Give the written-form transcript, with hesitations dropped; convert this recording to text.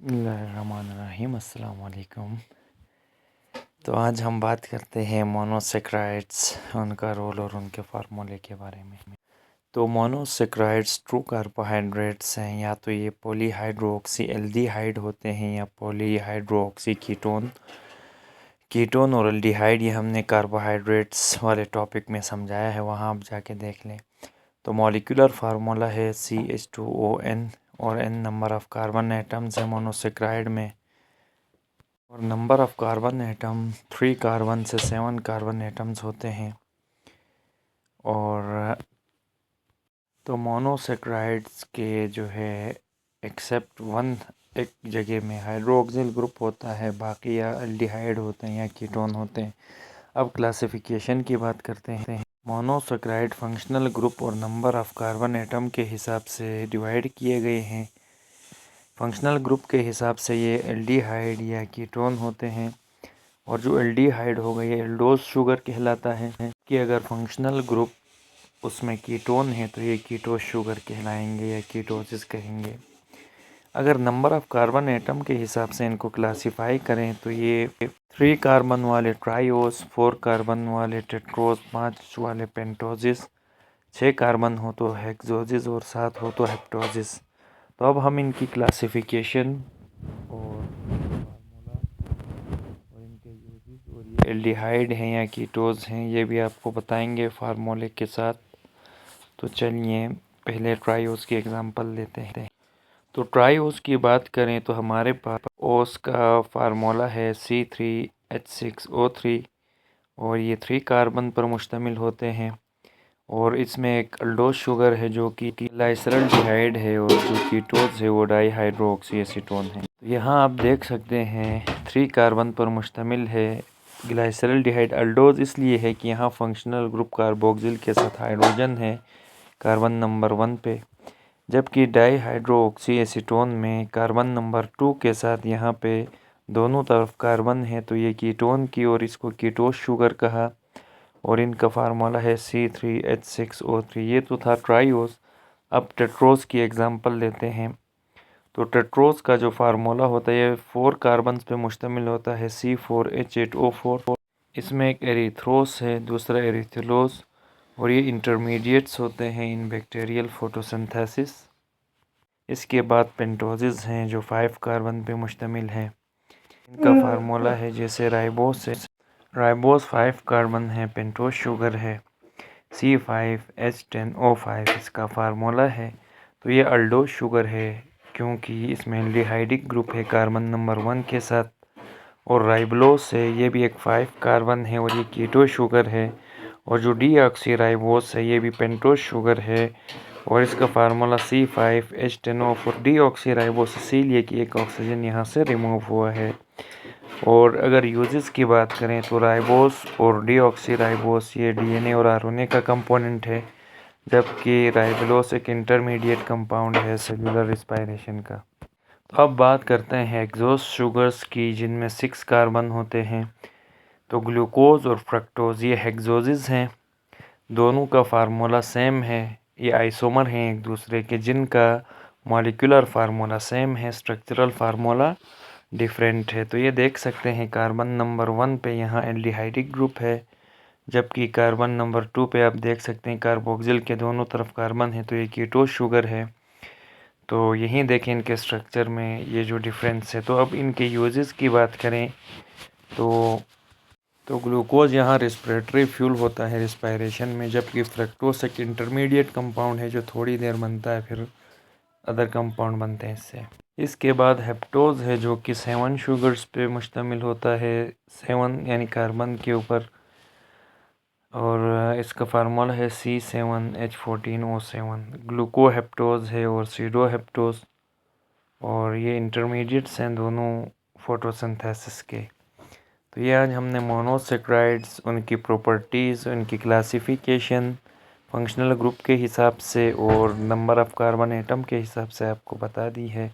बिस्मिल्लाहिर्रहमानिर्रहीम अस्सलाम वालेकुम। तो आज हम बात करते हैं मोनोसेक्राइड्स, उनका रोल और उनके फार्मूले के बारे में। तो मोनोसेक्राइड्स ट्रू कार्बोहाइड्रेट्स हैं, या तो ये पॉलीहाइड्रोक्सी एल्डिहाइड होते हैं या पॉलीहाइड्रोक्सी कीटोन और एल्डिहाइड। ये हमने कार्बोहाइड्रेट्स वाले टॉपिक में समझाया है, वहाँ आप जाके देख लें। तो मॉलिक्यूलर फार्मूला है CH2ON और N number of carbon atoms है मोनोसेक्राइड में, और number of carbon atom 3 carbon से 7 कार्बन एटम्स होते हैं। और तो मोनोसेक्राइड्स के जो है एक्सेप्ट वन एक जगह में हाइड्रोक्सिल ग्रुप होता है, बाकी या एल्डिहाइड होते हैं या कीटोन होते हैं। अब क्लासिफिकेशन की बात करते हैं। मोनोसेक्राइड फंक्शनल ग्रुप और नंबर ऑफ़ कार्बन एटम के हिसाब से डिवाइड किए गए हैं। फंक्शनल ग्रुप के हिसाब से ये एल्डिहाइड या कीटोन होते हैं, और जो एल्डिहाइड हो गए एल्डोज शुगर कहलाता है कि अगर फंक्शनल ग्रुप उसमें कीटोन है तो ये कीटोज शुगर कहलाएंगे या कीटोसिस कहेंगे। अगर नंबर ऑफ़ कार्बन एटम के हिसाब से इनको क्लासिफाई करें तो ये 3 कार्बन वाले ट्राइओस, 4 कार्बन वाले टेट्रोस, 5 वाले पेंटोसिस, 6 कार्बन हो तो हेक्सोसिस और 7 हो तो हेप्टोसिस। तो अब हम इनकी क्लासिफिकेशन और फार्मूला और इनके यूजेस और ये एल्डिहाइड हैं या कीटोज हैं ये भी आपको बताएंगे फार्मूले के साथ। तो चलिए पहले ट्राइओस की एग्जांपल लेते हैं। तो ट्राइओस की बात करें तो हमारे पास ओस का फार्मूला है C3H6O3, और ये 3 कार्बन पर मुश्तमिल होते हैं, और इसमें एक अल्डोज शुगर है जो कि ग्लाइसरल्डिहाइड है, और जो कीटोज है वो डाईहाइड्रोक्सी एसीटोन है। तो यहाँ आप देख सकते हैं 3 कार्बन पर मुश्तमिल है। ग्लाइसरल्डिहाइड अल्डोज इसलिए है कि यहाँ फंक्शनल ग्रुप कार्बोक्सिल के साथ हाइड्रोजन है कार्बन नंबर 1 पे, जबकि डाईहाइड्रोक्सी एसीटोन में कार्बन नंबर 2 के साथ यहाँ पे दोनों तरफ कार्बन है, तो ये कीटोन की और इसको कीटोस शुगर कहा, और इनका फार्मूला है C3H6O3। ये तो था ट्राइओस। अब टेट्रोस की एग्जांपल लेते हैं। तो टेट्रोस का जो फार्मूला होता है ये 4 कार्बन पे मुश्तमिल होता है C4H8O4। इसमें एक एरिथ्रोस है, दूसरा एरिथ्रोस, और ये इंटरमीडिएट्स होते हैं इन बैक्टीरियल फोटोसिंथेसिस। इसके बाद पेंटोसिस हैं जो 5 कार्बन पे मुश्तमिल है। इनका फार्मूला है जैसे राइबोस है, राइबोस 5 कार्बन है, पेंटोस शुगर है C5H10O5 इसका फार्मूला है। तो ये अल्डोज शुगर है क्योंकि इसमें एल्डिहाइडिक ग्रुप है कार्बन नंबर 1 के साथ, और राइबोस है ये भी एक 5 कार्बन है और ये कीटोस शुगर है, और जो डीऑक्सीराइबोस है ये भी पेंटोस शुगर है, और इसका फार्मूला C5H10O4 डीऑक्सीराइबोस इसीलिए कि एक ऑक्सीजन यहाँ से रिमूव हुआ है। और अगर यूजेस की बात करें तो राइबोस और डीऑक्सीराइबोस ये डीएनए और आरएनए का कंपोनेंट है, जबकि राइबोस एक इंटरमीडिएट कंपाउंड है सेलुलर रिस्पायरेशन का। तो अब बात करते हैं एक्सोस शुगर्स की, जिनमें 6 कार्बन होते हैं। तो ग्लूकोज और फ्रक्टोज ये हेक्सोसिस हैं, दोनों का फार्मूला सेम है, ये आइसोमर हैं एक दूसरे के, जिनका मॉलिक्यूलर फार्मूला सेम है, स्ट्रक्चरल फार्मूला डिफरेंट है। तो ये देख सकते हैं कार्बन नंबर 1 पे यहाँ एल्डिहाइडिक ग्रुप है, जबकि कार्बन नंबर 2 पे आप देख सकते हैं कार्बोक्सिल के दोनों तरफ कार्बन है, तो ये कीटोस शुगर है। तो यहीं देखें इनके स्ट्रक्चर में ये जो डिफरेंस है। तो अब इनके यूजेस की बात करें तो ग्लूकोज यहाँ रेस्पिरेटरी फ्यूल होता है रिस्पायरेशन में, जबकि फ्रक्टोज एक इंटरमीडिएट कंपाउंड है जो थोड़ी देर बनता है फिर अदर कंपाउंड बनते हैं इससे। इसके बाद हेप्टोज है जो कि 7 शुगर्स पे मुश्तमिल होता है, 7 यानी कार्बन के ऊपर, और इसका फार्मूला है C7H14O7। ग्लूकोहेप्टोज है और सीडोहेप्टोज, और ये इंटरमीडिएट्स हैं दोनों फोटोसिंथेसिस के। तो ये आज हमने मोनोसेक्राइड्स, उनकी प्रॉपर्टीज़, उनकी क्लासिफिकेशन फंक्शनल ग्रुप के हिसाब से और नंबर ऑफ़ कार्बन एटम के हिसाब से आपको बता दी है।